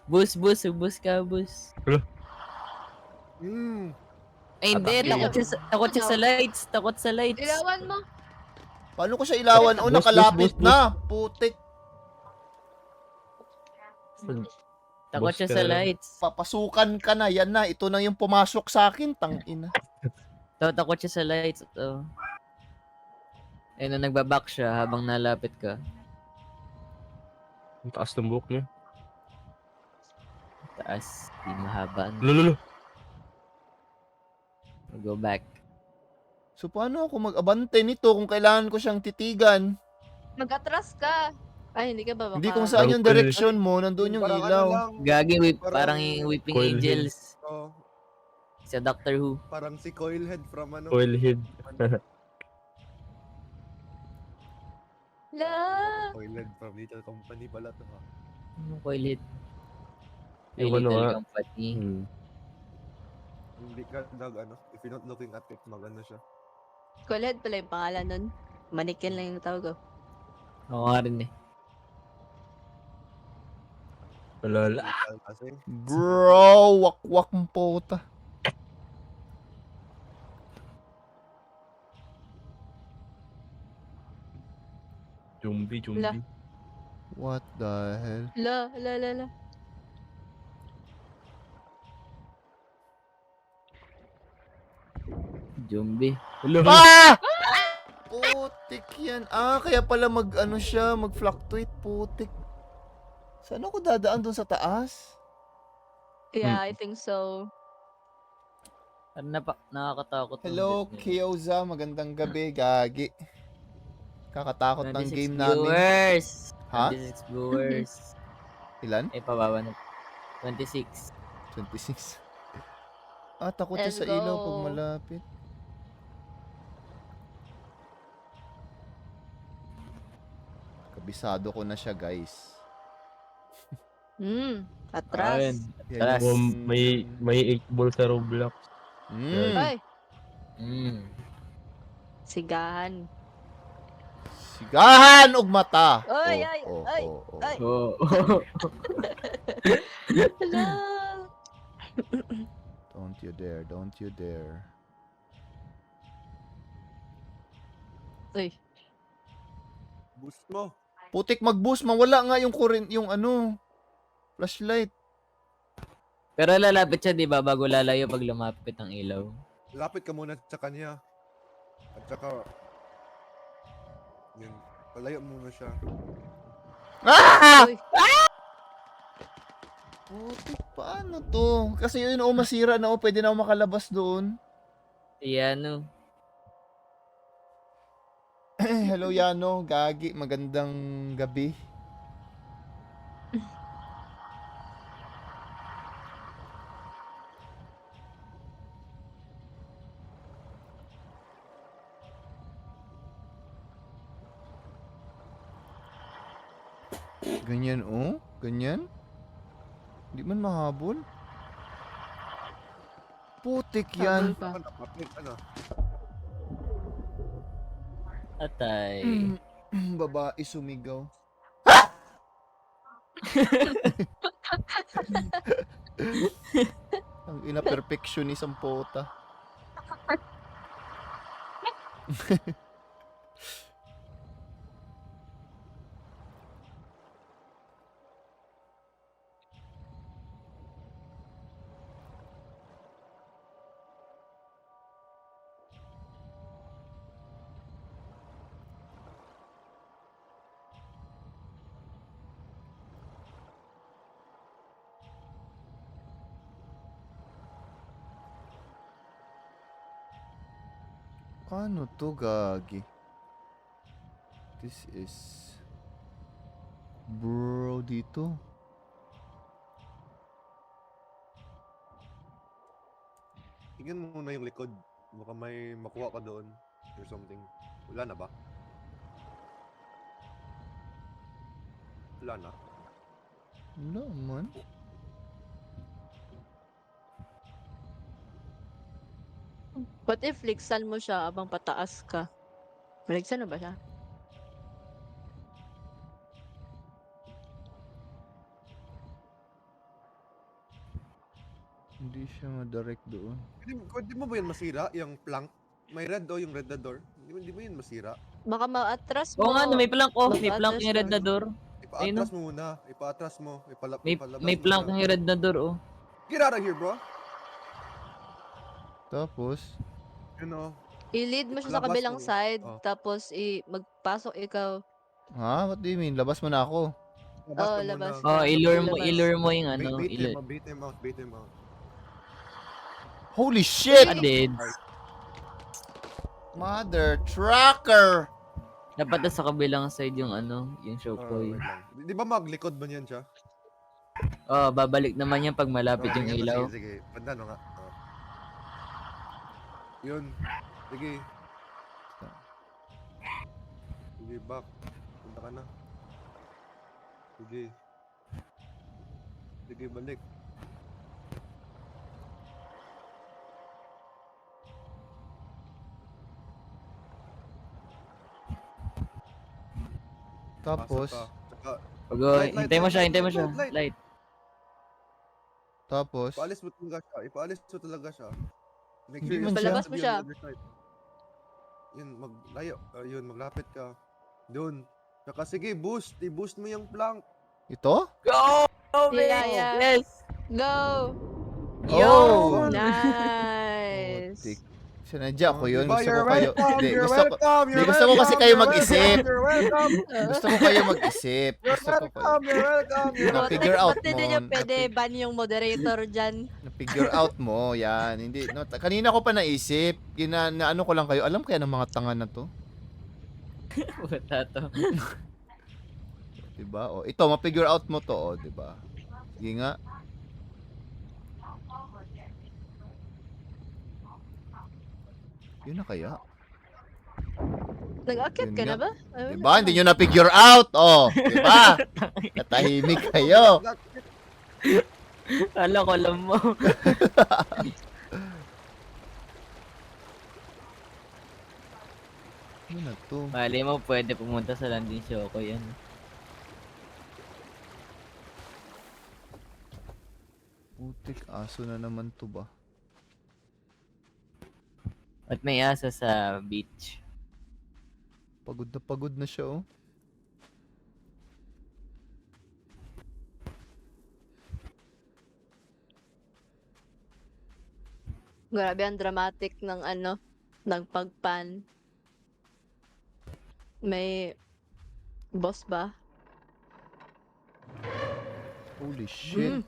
Bus ka, bus. Ay, hindi. Atake. Takot siya sa lights. Takot sa lights. Ilawan mo. Paano ko siya ilawan? Oh, Bus, nakalapit bus. na. Putik. Takot Boss siya ka sa na lang. lights. Papasukan ka na. Yan na. Ito na yung pumasok sa akin. Tangina. Takot siya sa lights. Ito. Ayun na, nagbaback siya habang nalapit ka. Ang taas ng buhok niya. Taas. Di mahaba. Lolo. Go back. So, paano ako mag-abante nito kung kailangan ko siyang titigan? Mag-atras ka. Ay, hindi ka ba baka... Hindi kung saan yung direction mo. Nandun yung Parang ilaw. ano lang, Gagi, Parang parang yung Weeping Coil Angels. oh, Sa Doctor Who. parang si Coilhead from ano. Coil head. La! Coilhead from Little Company pala to ha. Ano coilhead? Ay, Yung ano little nga. company. Hindi ka ano, if you're not looking at it, magano siya. Kulad pala yung pangalan nun. Manikin lang yung tawag ko. Oo nga rin eh. Lala. Kasi, Bro, wakwak mo puta. Jumbi. La. What the hell? La. Zombie. Ah! Putik yan. Ah, kaya pala mag-ano siya, mag-fluctuate. Putik. Saan ako dadaan dun sa taas? Yeah, I think so. Ano na pa? Nakakatakot. ng Hello, bit niya. Kyoza. Magandang gabi, gagi. Kakatakot ng 26 game namin. viewers. Ha? 26 viewers. Ilan? Ay, pababa na. 26. 26. Ah, takot siya Let's sa ilaw go. pag malapit. Kabisado ko na siya, guys. Atras. Ayun. Yan Atras. yung- May 8 ball sa Roblox. Ay, Mm. sigahan. Sigahan og mata. Ay, Oh, ay, oh, ay, oh, oh. ay. Oh. Hala. Don't you dare, don't you dare. Uy. boost mo. Putik mag-boost, mawala nga yung current, yung ano, flashlight. Pero lalapit siya, di ba? Bago lalayo pag lumapit ang ilaw. Lapit ka muna sa kanya. At saka, yun, palayo muna siya. Ah! Uy. Putik, paano to? Kasi yun, oh, masira na, oh, pwede na ako makalabas doon. Yano. Hello, Yano. Gagi, magandang gabi. Ganyan, oh? Ganyan? Hindi man mahabol. Putik yan. Habol pa. Ano, kapit, ano. Atay. Babae sumigaw. Ang ina perfectionist ang pota. Ano to, gagi? This is... Bro, dito. Tingnan mo muna yung likod. Baka may makuha ka doon. Or something. Wala na ba? Wala na. Wala man. What if liksan mo siya abang pataas ka? Maligsan na ba siya? Hindi siya madirect doon. Hindi mo ba yan masira? Yung plank? May red yung red na door. Hindi mo yun masira. Baka ma-atras mo. Oo nga, no, may plank oh. May Mag-atras plank yung red na na. door. Ipa-atras mo muna. Ipa-atras mo. Ipalabas May mo plank siya. yung red na door oh. Get out of here, bro. Tapos, You know. I-lead mo siya sa Labas kabilang mo. side, Oh. tapos magpasok ikaw. ha? What do you mean? Labas mo na ako. Labas Oo, ka muna. labas. Oh, Labas. ilure mo yung ano. Bait him out. Bait him out. Holy shit! Ah, dead. Mother trucker! Dapat na sa kabilang side yung ano, yung Shokoy. Wait lang. Di ba maglikod ba niyan siya? Oh, babalik naman yan pag malapit yung sige, ilaw. Sige. Banda no nga. Yun. Sige. Sige, back. Punta ka na. Sige. Sige, balik. Tapos, Pasok ka. Tsaka, Pag Light, hintay mo siya, light, hintay mo light, siya. light. Light. tapos, ipaalis mo talaga siya. Ipaalis mo talaga siya. Make Hindi sure man you're siya. supposed to be on the other side. Yun, maglayo. Yun, maglapit ka. Doon. Tsaka sige, boost. I-boost mo yung plank. ito? Go! Yeah. Yes! Go! Yo! Oh! Nice! Putik. Sinadya ko yun. Diba, Gusto ko you're kayo. welcome, Hindi, you're gusto ko. welcome, you're gusto ko kasi welcome, kayo you're mag-isip. welcome, You're welcome. Gusto ko kayo mag-isip. You're Gusto ko kayo. welcome. You're welcome. You're welcome. Na-figure out Ba't hindi mo. niya pwede ban yung moderator dyan? Na-figure out mo. Yan. Hindi. No, kanina ko pa naisip. Na ano ko lang kayo. Alam kaya ng mga tanga na to? Puta to. Diba? O, ito, ma-figure out mo to. O, diba? Sige nga. Yun na kaya? Nag-akit Yun ka na nga. ba? Ay, Diba? Hindi nyo na-figure out. O, diba? Natahimik kayo. Kala ko alam mo. Ano na to? Mali mo pwede pumunta sa landing Shokoy yan. Putik, aso na naman to ba? At may asa sa beach. Pagod na siya, oh. Grabe ang dramatic ng ano, ng pagpan. May boss ba? Holy shit.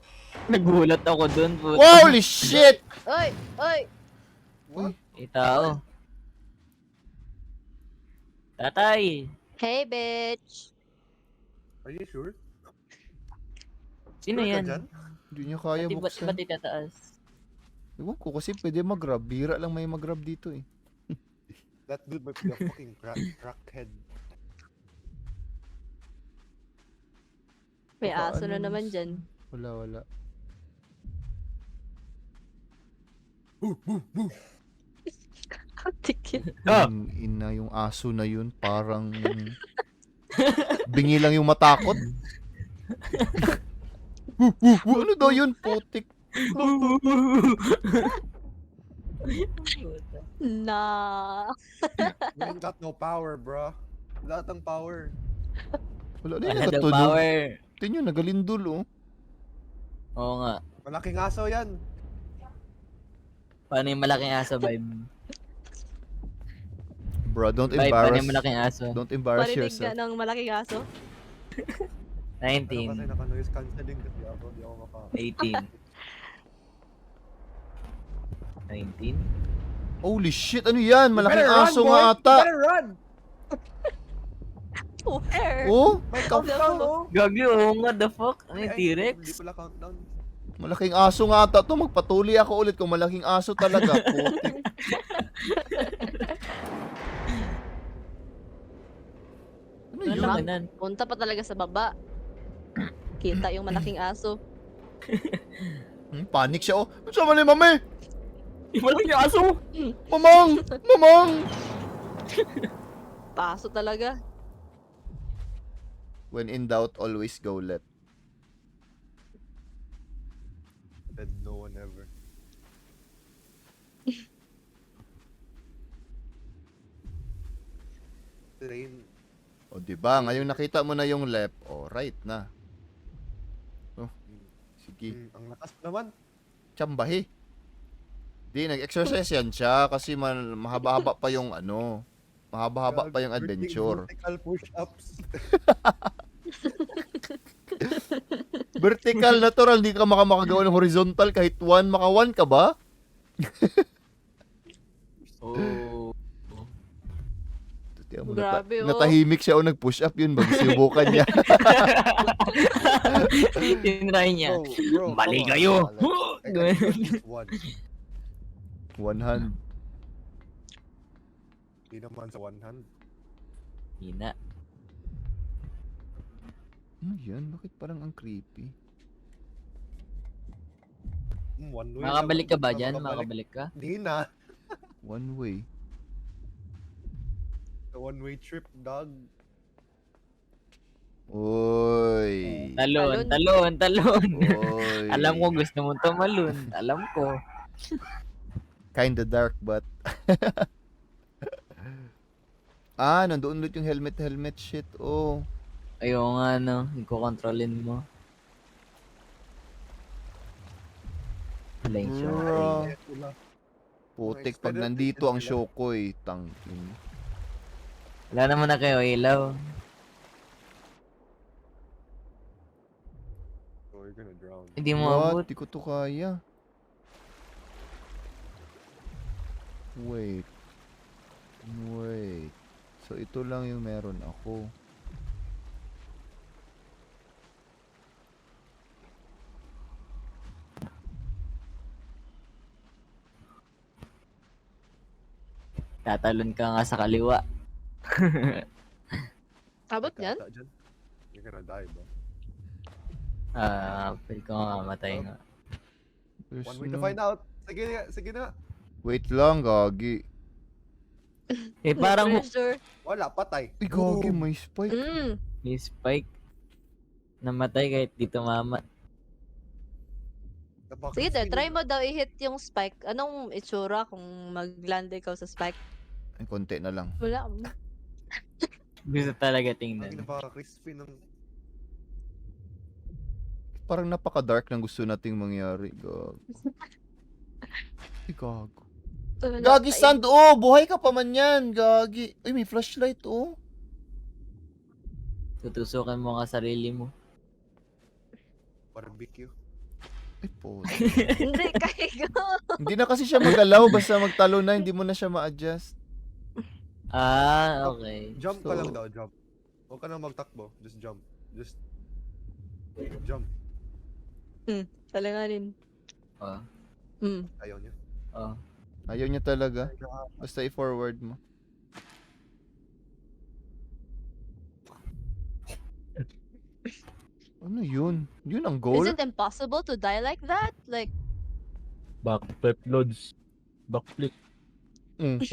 Nagulat ako dun. Puta. Holy shit! Oy! Oy! What? Itao. Tatay! Hey, bitch! Are you sure? Sino Sure ka yan? dyan? Hindi niya kaya Ba't buksan. itataas? Ewan ko kasi pwede mag-grab. Bira lang may mag-grab dito eh. That dude might be a fucking crackhead. May Baka aso na ano, naman dyan. Wala. Tikit. Ang ina yung aso na yun. Parang bingi lang yung matakot. Ano daw yun? Putik. Na. You ain't got no power, bro. Lahat ng power. Wala na Wala yung daw nakatunog. power. Tingnan nyo, nagalindol oh. Oo nga. Malaking aso yan. Paano yung malaking aso vibe? Bro, don't Vibe, paano embarrass. yung malaking aso? Don't embarrass Parinig yourself. ka ng malaking aso? 19. Pero kasi naka-noise cancelling kasi ako. Di ako maka... 18. 19? Holy shit, ano yan? Malaking Better run, aso boy! nga ata. Better run! Where? Oh, May Countdown, countdown, oh! Gagi, oo nga, the fuck? Ano yung Ay, T-Rex? Hindi pala countdown. malaking aso nga ata to. Magpatuloy ako ulit kung malaking aso talaga. Putik. Ano Ano yun? lang yan? Punta pa talaga sa baba. Kita yung malaking aso. Panic siya oh. Ano sa mali, mami? Yung malaking aso! Mamang! Mamang! Paso talaga. When in doubt, always go left. Said no one ever. terrain. O, diba? Ngayon nakita mo na yung left. O, right na. Oh, sige. Ang lakas naman. Tsambahi. Di, nag-exercise yan siya kasi mahaba-haba pa yung mahaba-haba pa yung adventure. Vertical push-ups. Vertical, natural, hindi ka makagawa ng horizontal kahit maka 1 ka ba? Oh. Tiyan mo, Grabe, oh. natahimik siya o nag-push up yun, subukan niya. Tinry niya. Bro, Mali come on. kayo. I got at least one. One hand. Hindi naman sa one hand. Hina. Ano yan? Bakit parang ang creepy? One way Makabalik ka lang. ba dyan? Makabalik. Makabalik ka? Hindi na. One way. The one-way trip, dog. Oy. Talon. Oy. Alam ko gusto mo tumalon. Alam ko. Kinda dark but... nandoon ulit yung helmet shit. Oh. Ayaw nga, no. Iko-controlin mo. Lane show. Bro. Kaya pula. Putik pag nandito ang Shokoy. Tangin. Wala naman na kayo ilaw. So you're gonna drown. Hindi mo abot. What? Di ko to kaya. Wait. So ito lang yung meron ako. Tatalon ka nga sa kaliwa. Abot yan? Dyan. You're gonna die, bro. Pwede ko nga mamatay nga. There's One way to no- find out. Sige na. Wait lang, gagi. Eh, parang Pressure. Wala, patay. Ay, gagi, may spike. may spike. Namatay kahit di tumama. Sige, try mo daw i-hit yung spike. Anong itsura kung mag-land ikaw sa spike? Ay, konti na lang. Wala. Gusto talaga Ang tingnan. napaka-crispy ng... Parang napaka-dark ng gusto nating mangyari. Gago. Ay, gago. Gagi, sand! Oh, buhay ka pa man yan. Gagi. Ay, may flashlight, oh. Tutusukan mo nga sarili mo. Barbecue. Ay, po. Hindi, kaigo. Hindi na kasi siya magalaw. Basta magtalo na, hindi mo na siya ma-adjust. Okay. Jump ka So- lang daw, jump. Huwag ka na magtakbo. Just jump. Just... Jump. Talanganin. Oh. Ayaw niya. Oh. Ayaw niya talaga. Basta i-forward mo. Ano yun? Yun ang goal? Is it impossible to die like that? Like, Backflip loads. Backflip. Mm.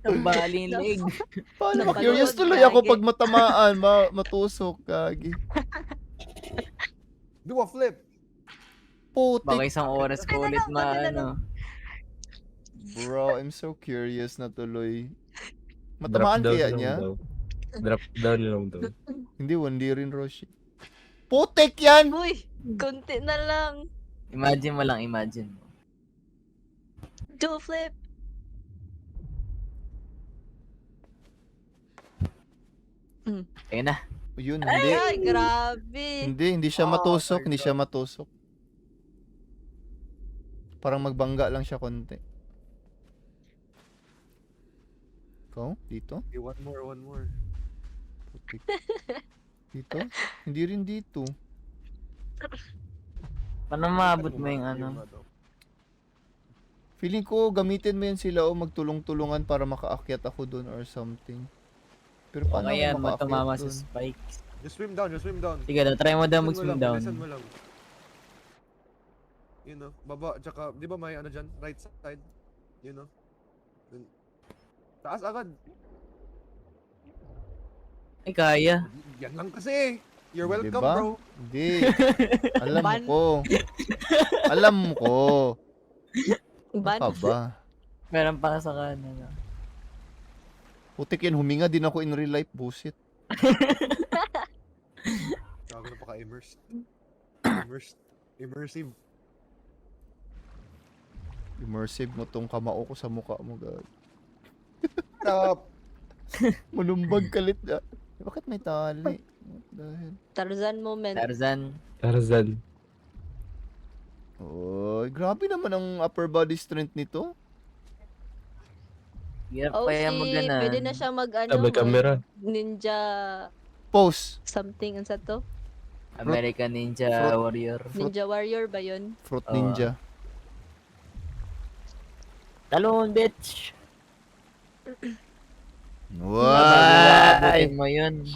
Ang baling leg. Paano? Napanood, Curious tuloy ako gagi. pag matamaan, matusok, gagi. Do a flip! Baka Putik. isang oras ko ulit maano. Bro, I'm so curious na tuloy. Drop Matamaan down kaya lang niya? daw. Drop down lang daw. Hindi rin, Roshi. Putik yan! uy, konti na lang. Imagine mo lang, imagine mo. Do a flip. Ayun na. Yun, Ay, hindi. ay, grabe. Hindi siya Oh matusok, my hindi siya God. matusok. Parang magbangga lang siya konti. Ikaw? Dito? Okay, one more. Putik. Dito? Hindi rin dito. Paano maabot mo yung ano? Feeling ko gamitin mo yan sila o magtulong-tulungan para makaakyat ako doon or something. Pero O paano kaya ako makaakyat matumama sa doon? spikes. Just swim down. Sige daw, try mo daw Bilisan mag-swim lang, down. bilisan mo lang. You know, baba, tsaka, di ba may ano dyan? Right side. You know? Dun- Taas agad. Ay, kaya. Yan lang kasi. You're welcome, Diba? bro. Hindi. Alam Ban. ko. Alam ko. Ban. Baka ba? Meron pa sa kanan. Putik yan, huminga din ako in real life, busit. Gago na paka-immersed. Immersive. Immersive mo tong kamao ko sa mukha mo, gag. Stop! Malumbag kalit na. Bakit may tali? Dahil. Tarzan moment. Tarzan. Tarzan. Oy, grabe naman ang upper body strength nito. Hirap Oh, pa yan mag-ganan. pwede na siya mag Sabay camera. ninja Pose. something. Ano sa to? American Ninja Fruit. Warrior. Ninja warrior ba yun? Fruit Oo. ninja. Talon, bitch! Wow! Abutin mo yun.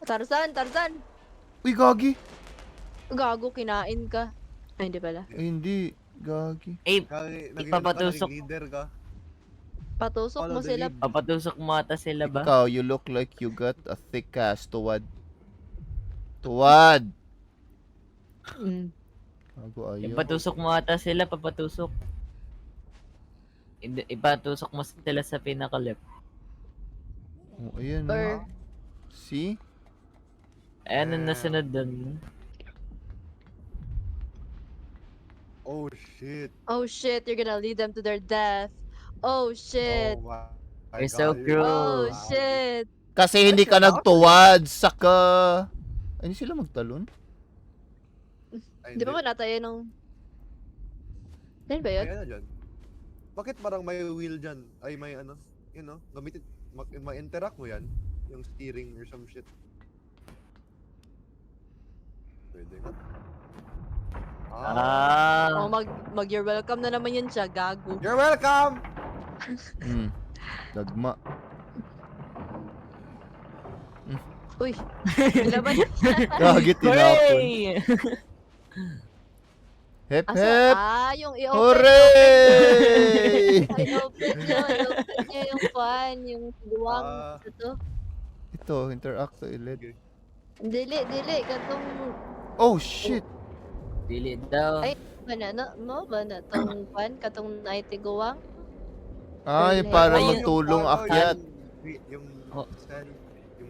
Tarzan! Tarzan! Uy, gagi. Gago, kinain ka. Ay, hindi pala. Ay, hindi. Gagi. Eh, Ipapatusok. Ipapatusok. Leader ka. Patusok Follow mo the sila. lead. papatusok mo ata sila ba? Ikaw, you look like you got a thick ass, tuwad. Tuwad! Mm. Gago, ayaw. Ipatusok mo ata sila, papatusok. Ipatusok mo sila sa pinaka-left. Oh, ayan. Or, See? Ayan ang nasunod dun. Oh shit. oh shit, you're gonna lead them to their death. Oh shit. Oh my You're so God, cruel. Oh wow. shit. Kasi hindi ka nagtuwad, saka... Ay, hindi sila magtalon? Ay, Di ba natayo nung... Yan ba yun? May ano dyan? Bakit parang may wheel dyan? Ay, may ano? You know, gamitin, ma-interact mo yan? Yung steering or some shit. Pwede nga. Oh, Ah, mag you're welcome na naman yun siya, gago. You're welcome! Dagma. Uy, nilaban. Gagi, tinapon. hooray! Hep, Asa? hep! Yung i-open. Hooray! I-open nyo yung fan, yung luwang. Ah. Ito. Ito, interact to LED. Dili, katong, Oh, shit! Dili daw. Ay. Mo ba na tong fan, katong naitiguwang? Ay, Ay, para ayun. magtulong Ano, akyat. Yung Oh. stand. Yung...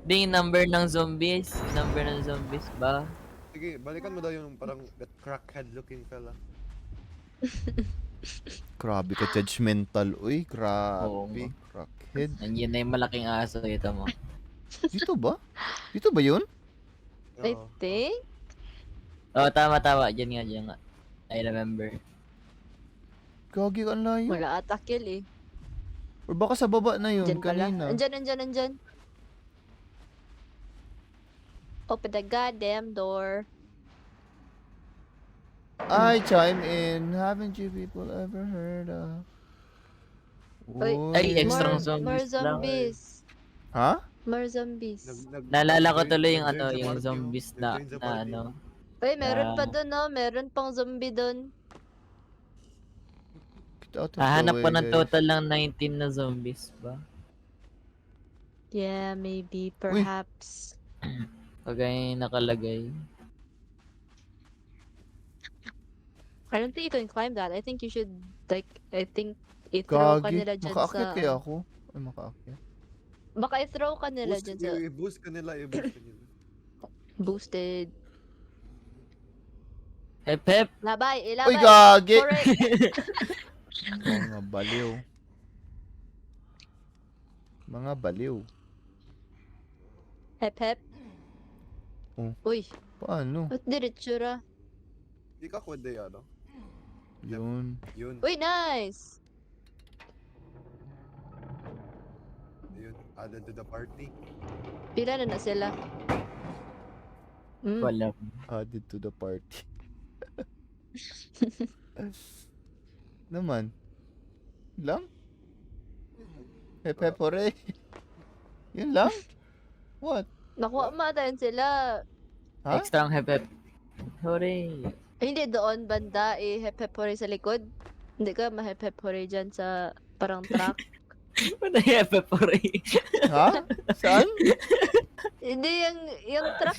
Di yung number ng zombies. Yung number ng zombies ba? Sige, balikan mo daw yung parang that crackhead looking fella. Grabe ka, judgmental. Uy, Oo grabe. Crackhead. Nandiyan na yung malaking aso. Ito mo. Dito ba? Dito ba yun? I Oo. think. Oh, tama. Diyan nga. I remember. Gagi ka, ang layo. Wala ata kill eh. Or baka sa baba na yun, Andyan pala. kanina. Andyan. Open the goddamn door. I chime in. Haven't you people ever heard of? Uy, Ay, Uy. extra More zombies lang. zombies. Ha? More zombies. Naalala ko tuloy yung nag-join ano, sa yung party, zombies oh. na, Nag-join sa na party. ano. Uy, meron pa Ah. dun, no? Meron pang zombie dun. Get out of the Hahanap way, pa ng guys. total lang 19 na zombies ba? Yeah, maybe, perhaps. Kagaya yung nakalagay. I don't think you can climb that. I think you should, like, i-throw ka Gagi. nila dyan Makaakyat sa... kaya ako? Ay, makaakyat. Baka i-throw ka nila Boost, dyan sa i-boost ka nila. boosted. Hep hep! Labay, Uy, ilabay! gagi! Correct! Mga baliw. Mga baliw. Hep, hep. Oh. Uy, Paano? ba't diretsura? Di ka pwede ano. Yun. Yun. Uy, nice! Yun. Added to the party. Pila na sila? Wala. Added to the party. Naman. Lang? Hep, hooray. Yun lang? What? Nakuha matayin sila. Ha? Extra ang hep hep. Hooray! Ay, hindi, doon banda, hep hep hooray sa likod. Hindi ka ma-hep hep hooray dyan sa parang truck. Ano yung hep hep hooray? Ha? Saan? Hindi, yung truck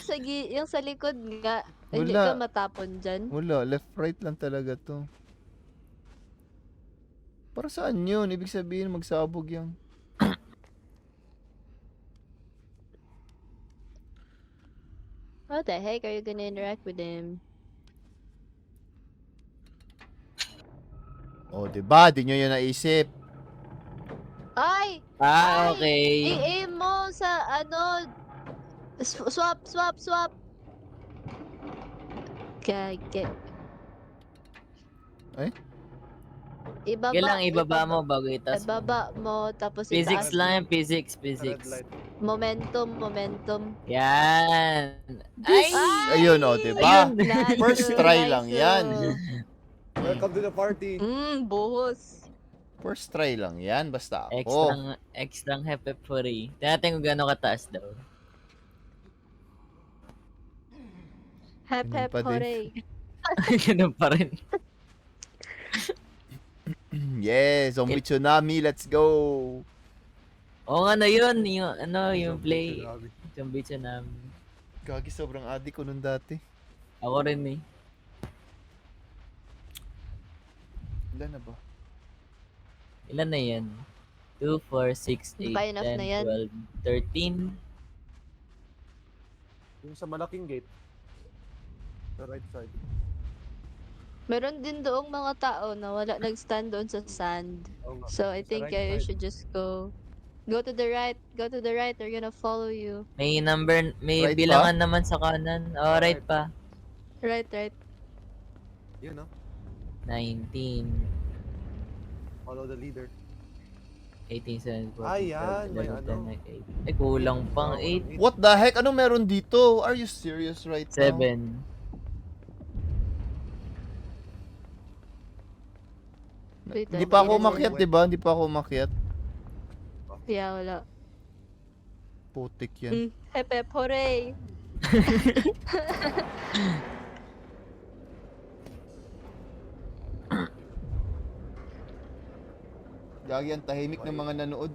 yung sa likod nga. Hindi Wala. ka matapon dyan. Wala. Left, right lang talaga to. Para saan yun? Ibig sabihin magsabog yung... How the heck are you gonna interact with him? Oh, diba? Di nyo yun naisip. Ay! Ah, Ay! okay. I-aim mo sa ano. Swap, swap, swap. Kage. Ay? Ibaba. Kailangan ibaba mo bago itas mo. Ibaba mo, tapos Physics itaas lang mo. yan, physics, Red physics. light. Momentum, momentum. Yan. This, Ay! ayun, oh, diba? Ayun. Nice. First try lang yan. Welcome to the party. Buhos. First try lang yan, basta ako. Extrang hepepuri. Tingnan natin kung gano'ng kataas daw. Hep Ganun hep pa din. hooray. Ganun pa rin. Yes, zombie tsunami, let's go. Oo nga na yun. Yung play. Grabe. Zombie tsunami. Gagi, sobrang adik ko nun dati. Ako rin eh. Ilan na ba? Ilan na yan? 2, 4, 6, 8, Ba, enough na yan? 10, 12, 13. Yung sa malaking gate. Sa right side. Meron din doong mga tao na wala nag-stand doon sa sand. Oo nga. So I Sa think right you side. should just go. Go to the right. Go to the right. They're gonna follow you. May number, may Right bilangan naman sa kanan. Oh, right pa. Right, right. Yun, no? 19, Follow the leader. 18, 17, 18. Ay, yan, may ano. Ay, kulang pang 8, What the heck? Anong meron dito? Are you serious right now? 7. Wait, Hindi pa ako wait. umakyat, di ba? Hindi pa ako umakyat. Yeah, wala. Putik yan. Hep hep hooray. Gagi, ang tahimik ng mga nanood.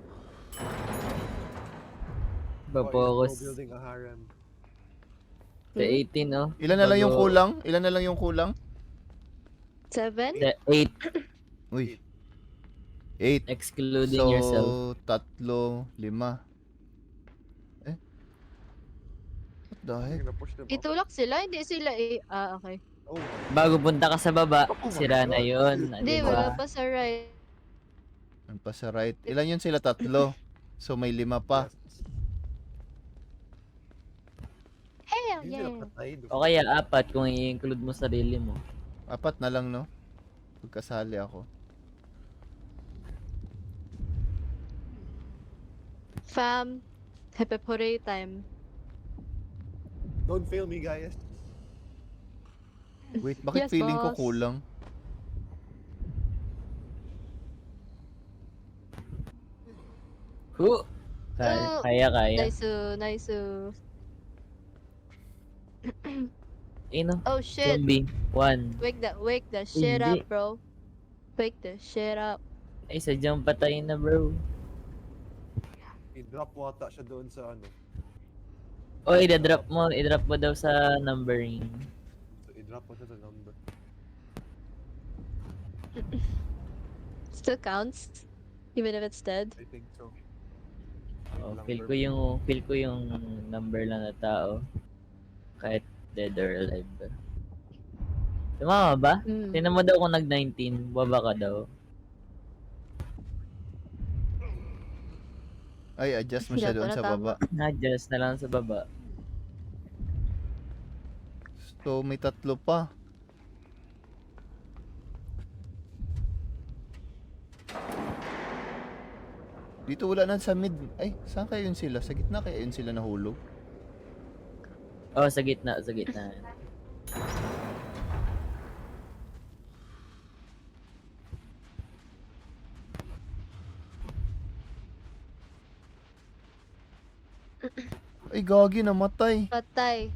Ba-focus. Building a harem. Sa 18, oh. Ilan na lang yung Bago- kulang? Ilan na lang yung kulang? 7? Sa 8, Uy. 8. excluding So, yourself. 3, 5. Eh? What the heck? Na-push them up. Itulak sila? Hindi sila eh. Ah, okay. Oh, Bago punta ka sa baba, Oh my sira na God. yun. Hindi, Diba? wala pa sa right. Ano pa sa right? Ilan yun sila? 3. So, may 5 pa. yes. Hell Hindi yeah. sila patay. O kaya 4 kung i-include mo sarili mo. 4 na lang, no? Pagkasali ako. Fam. Hep hep hooray time. Don't fail me, guys. Wait, bakit Yes, feeling ko boss. kulang? Kaya, Oh, kaya. Nice, nice. No? Oh shit. Zombie. 1. Wake the shit Hindi. up, bro. Wake the shit up. Ay, sadyang patayin na, bro. I-drop wata siya doon sa ano. O, i-drop mo daw sa numbering. So, i-drop mo siya sa number. Still counts? Even if it's dead? I think so. Oh, Number. feel ko yung number lang na tao. Kahit dead or alive. Tumama ba? Hmm. Tingnan mo daw kung nag-19, baba ka daw. Ay, adjust mo siya Yato doon na sa tama. baba. Na-adjust na lang sa baba. So, may 3 pa. Dito wala na sa mid. Ay, saan kaya yun sila? Sa gitna kaya yun sila nahulog? Oh, sa gitna, sa gitna. Ay, gagi, namatay. Patay.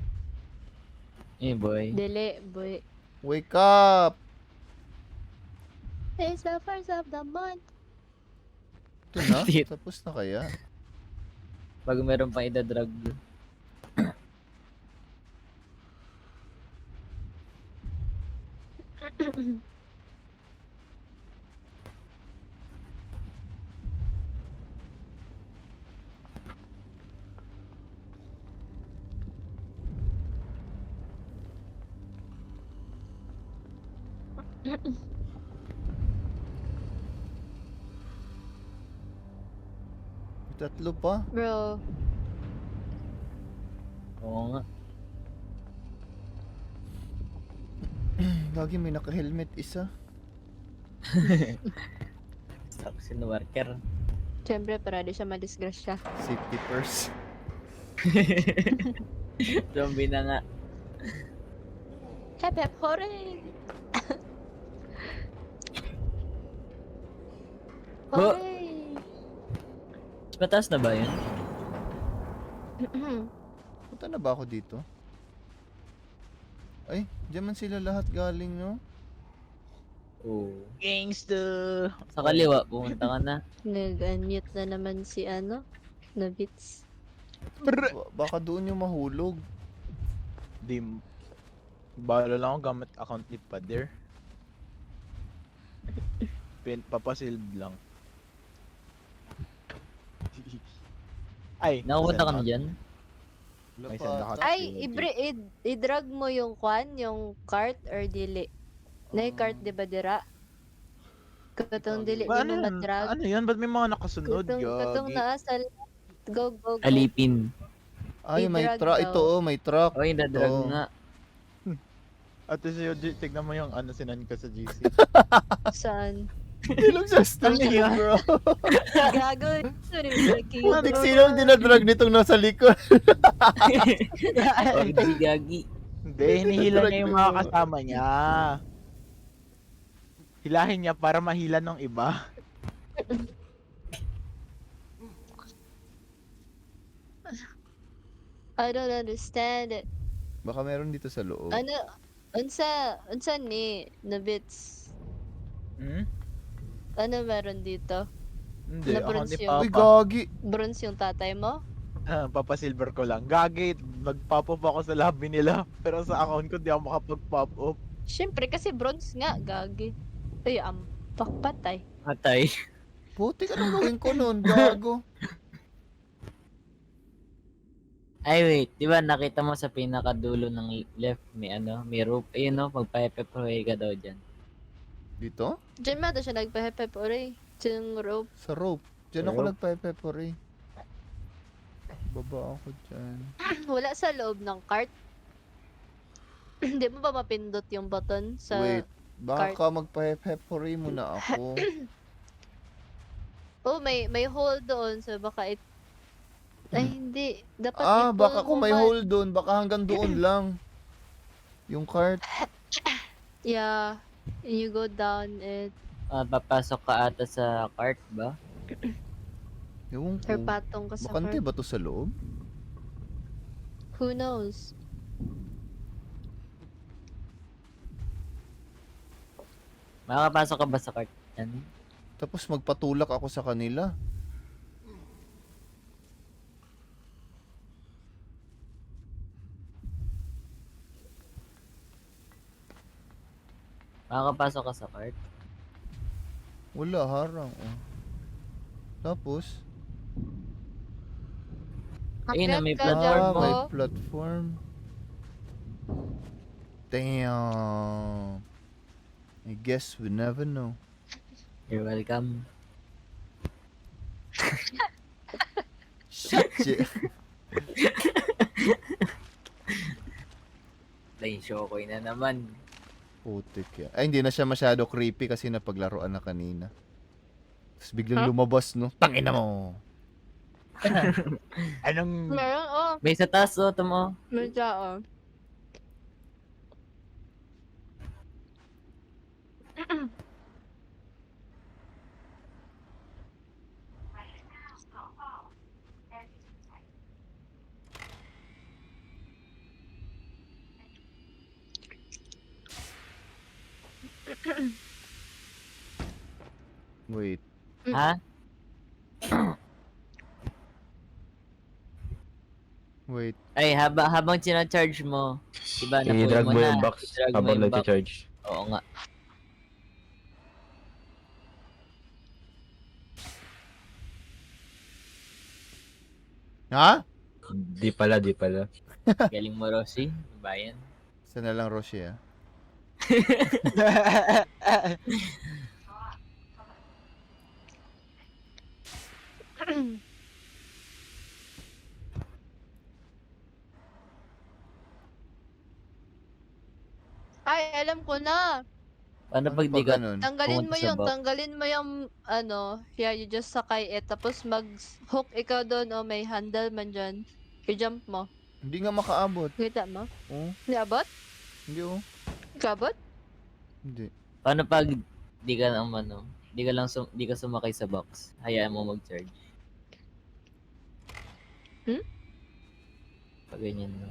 Eh, boy. Dili, boy. Wake up! It's the first of the month. Ito na? Tit. Tapos na kaya? Bago meron pang ida-drug. Tatlo pa. Bro, Oo nga. Lagi may naka-helmet isa. Tapos si worker. syempre para di siya madisgrasya. Safety first. Zombie na nga. Hep hep hooray! Ho! Hooray! Mataas na ba yun? Punta na ba ako dito? Ay, diyan man sila lahat galing, no? Oo. Gangster! Sa kaliwa, pumunta ka na. Nag-unmute na naman si ano, na bits. Baka doon yung mahulog. Di, bala lang ako gamit account ni Pader. Papasilb lang. Ay, Nakapunta ka na dyan? Wala May pa sanda ata. ka. Ay, i-drag mo yung kwan, yung cart or dili. Na yung cart, di ba, dira? Katong dili Ba, di mo ano, yan? madrag. Ano yan? Ba't may mga nakasunod? Katong Gagi. naa sa go, go, go. Alipin. Ay, may i-drag truck. daw. Ito, oh, may truck. O, yung dadrag Oo. nga. Ate si Yoji, tignan mo yung ano sinan ko sa GC. Saan? Ilog sa stage, Ano yan? bro. Gago. Sorry, breaking. Putik, sino ang dinadrag nitong nasa likod? OG gagi. Hindi, hinihila niya yung mga kasama niya. Hilahin niya para mahila ng iba. I don't understand it. Baka meron dito sa loob. Ano, unsa ni, na bits? Hmm? Ano meron dito? Hindi, Na ako bronze ni yun. Uy, Papa. gagi. Bronze yung tatay mo? Papa silver ko lang. Gagi, mag-pop up ako sa lobby nila. Pero sa account ko, di ako makapag-pop up. Siyempre, kasi bronze nga, gagi. Ay, pakpatay. Atay. Putik, anong gawin ko nun? Gago. Ay, wait. Di ba nakita mo sa pinakadulo ng left, may ano, may rope. Ayun no, magpa-pepperway ka daw dyan. Dito? Diyan ba siya nagpahepep oray? Yung rope. Sa rope. Diyan ako Rope? nagpa-pepper eh. Baba ako dyan. Wala sa loob ng cart. Hindi mo ba mapindot yung button sa... Wait. Baka magpa-pepper muna ako. Oh, may hole doon. So baka Ay, hindi. Dapat Ah, i-pull baka kung mo may man. hole doon, baka hanggang doon lang. Yung cart. Yeah. You go down and... Papasok ka ata sa cart ba? Ewan Or ko. patong ka sa Bakante cart. ba to sa loob? Who knows? Makakapasok ka ba sa cart? Yan. Tapos magpatulak ako sa kanila. Makakapasok ka sa cart? Wala, harang. Oh. Tapos, Ayun na, may Akyat ka dyan, platform. po. may platform. Damn. I guess we never know. You're welcome. Shit. Dahil Shokoy na naman. Putik yan. Ay, hindi na siya masyado creepy kasi napaglaruan na kanina. Tapos biglang lumabas, no? Tangina mo! Anong... Meron, oh. May sa taas, oh, tamo. May tao. Wait. Ha? Wait. Ay, habang charge mo, diba, na-pull I-drag mo mo na. yung box I-drag mo habang yung box. nag-charge. Oo nga. Ha? Di pala. Galing mo, Rossi. Bayan. Isa na lang, Roshi, ah. Ay, alam ko na. Paano pag di Pag ka ganun? Tanggalin pumunta mo sa yung, box? tanggalin mo yung, ano, yeah, you just sakay it. Tapos mag-hook ikaw doon o may handle man dyan. I-jump mo. Hindi nga makaabot. Kita mo? Oh, Niabot? hindi oh. Kabot? Hindi. Paano pag di ka lang ano, di ka sumakay sa box? Hayaan mo mag-charge. Hmm? Pag ganyan no.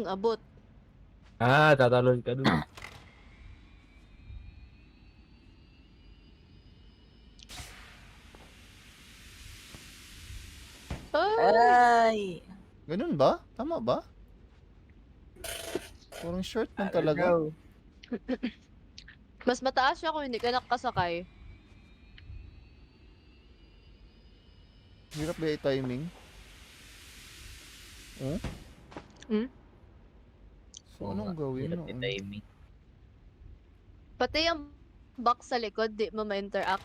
Abot. Tatalon ka dun. Ay! Aray! Ganun ba? Tama ba? Parang short man talaga. Mas mataas siya kung hindi ka nakasakay. Hirap ba i-timing? Oh? Hmm? So, anong gawin? Hirap No? i-timing. Pati yung box sa likod, di mo ma-interact.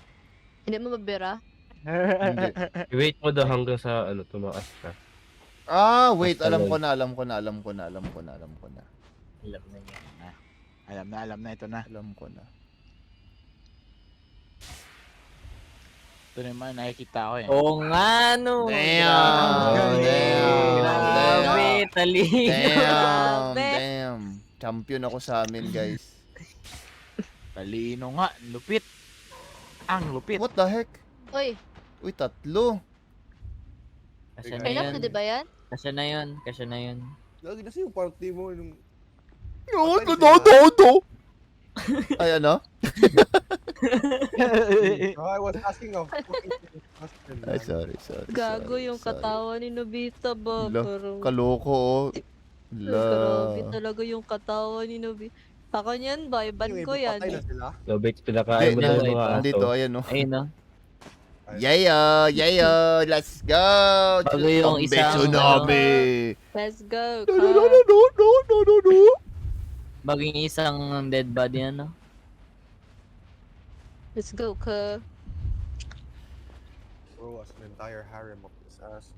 Hindi mo mabira. Hindi. I-wait mo daw hanggang sa ano, tumaas ka. Ah, wait. Basta Alam yun. ko na. Alam ko na. Alam ko na. Alam ko na. Alam ko na. Alam na yan. Alam na, ito na. Alam ko na. Ito naman, nakikita ko eh. Oo nga no. Damn! Grabe, talino. Damn! Grabe. Damn! Champion ako sa amin, guys. Talino nga, lupit. Ang lupit. What the heck? Uy, Uy, tatlo. Kasya na enough yun. na di ba yan? Kasya na yun. Kasya na yun. Lagi na yung party mo. Nung... No, no, no, no. Ay, ano? I was asking of... Ay, sorry. Gago sorry, yung sorry. katawan ni Nobita ba? Hala, Parang, Kaloko, oh. grabe La. talaga yung katawan ni Nobita. Ako niyan, baiban ko yan. Patay na sila. Lobit, pinakain mo Hindi, daw hindi. yung mga aso. Andito, ayan, oh. Ayun no. Yeah, let's go! Bago yung Tombe isang, tsunami! Let's go, No, no, no, no, no, no, no, no. Baging isang dead body ano. Let's go, ka. Bro, as an entire harem of this ass.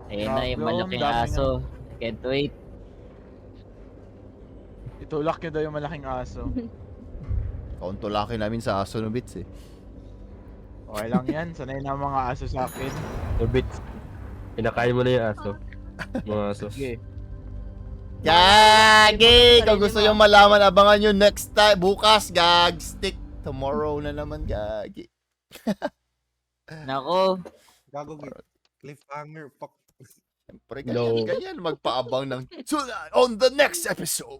Ayun na yung Grabe, malaking ang dami aso. Can't wait. Itulak nyo daw yung malaking aso. Kauntulakin namin sa aso no bits eh. Okay lang yan, sanay na ang mga aso sa akin. Lobit, pinakain mo na yung aso. Mga aso. Sige. Gagi! Kung gusto yung malaman, abangan nyo next time. Bukas, gag. Stick. Tomorrow na naman, gagi. Nako. Gago, cliffhanger, fuck. Siyempre, No. ganyan magpaabang ng on the next episode.